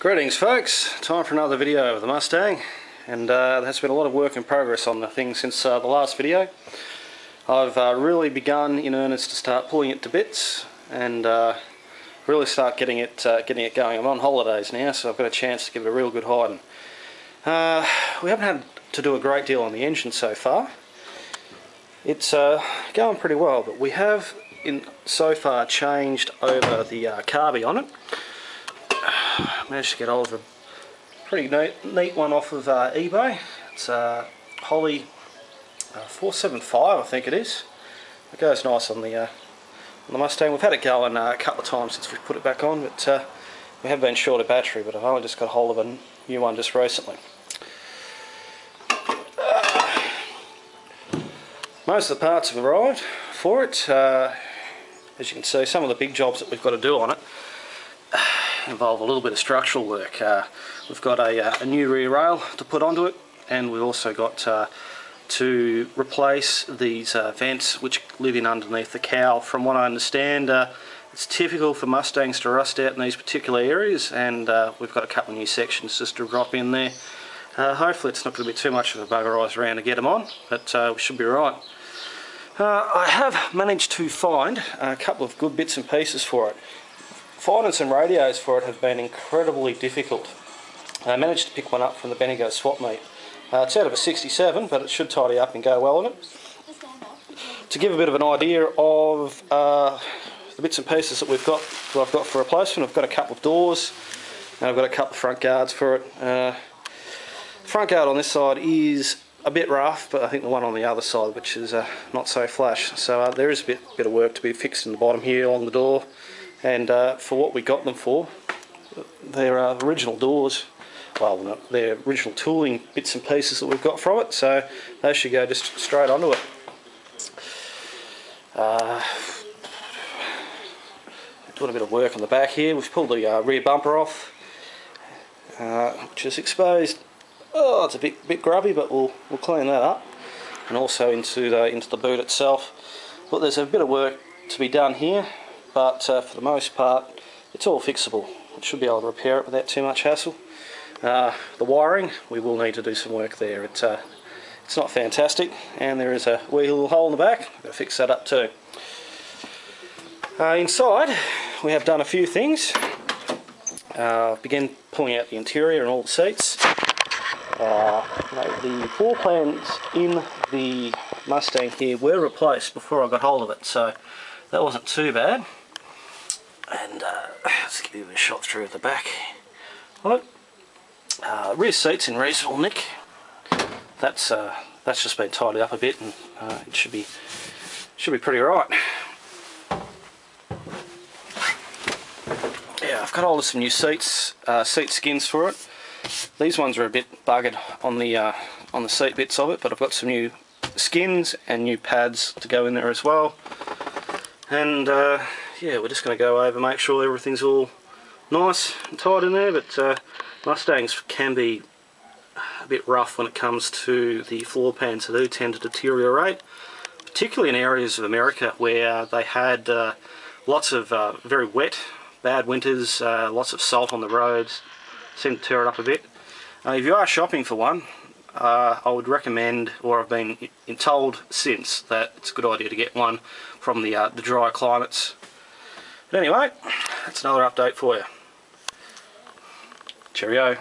Greetings folks, time for another video of the Mustang, and there has been a lot of work in progress on the thing since the last video. I've really begun in earnest to start pulling it to bits and really start getting it going. I'm on holidays now, so I've got a chance to give it a real good hiding. We haven't had to do a great deal on the engine so far. It's going pretty well, but we have so far changed over the carby on it. Managed to get hold of a pretty neat one off of eBay. It's a Holly 475, I think it is. It goes nice on the Mustang. We've had it going a couple of times since we've put it back on, but we have been short of battery, but I've only just got hold of a new one just recently. Most of the parts have arrived for it. As you can see, some of the big jobs that we've got to do on it involve a little bit of structural work. We've got a new rear rail to put onto it, and we've also got to replace these vents which live in underneath the cowl. From what I understand, it's typical for Mustangs to rust out in these particular areas, and we've got a couple of new sections just to drop in there. Hopefully it's not going to be too much of a buggerise around to get them on, but we should be right. I have managed to find a couple of good bits and pieces for it. Finding some radios for it have been incredibly difficult. I managed to pick one up from the Bendigo swap meet. It's out of a 67, but it should tidy up and go well on it. To give a bit of an idea of the bits and pieces that I've got for replacement, I've got a couple of doors, and I've got a couple of front guards for it. The front guard on this side is a bit rough, but I think the one on the other side, which is not so flash. So there is a bit of work to be fixed in the bottom here along the door. And for what we got them for, they're original doors, well, they're original tooling bits and pieces that we've got from it, so they should go just straight onto it. Doing a bit of work on the back here. We've pulled the rear bumper off, which is exposed. Oh, it's a bit grubby, but we'll clean that up, and also into the boot itself. But there's a bit of work to be done here. But for the most part, it's all fixable. We should be able to repair it without too much hassle. The wiring, we will need to do some work there. It's not fantastic, and there is a wee little hole in the back. I've got to fix that up too. Inside, we have done a few things. Began pulling out the interior and all the seats. The floor plans in the Mustang here were replaced before I got hold of it, so that wasn't too bad. And let's give you a shot through at the back. Right. Rear seats in reasonable nick. That's just been tidied up a bit, and it should be pretty right. Yeah, I've got hold of some new seat skins for it. These ones are a bit buggered on the seat bits of it, but I've got some new skins and new pads to go in there as well. And yeah, we're just going to go over, make sure everything's all nice and tight in there, but Mustangs can be a bit rough when it comes to the floor pans. They do tend to deteriorate, particularly in areas of America where they had lots of very wet, bad winters, lots of salt on the roads, seem to tear it up a bit. If you are shopping for one, I would recommend, or I've been told since, that it's a good idea to get one from the dry climates. But anyway, that's another update for you. Cheerio.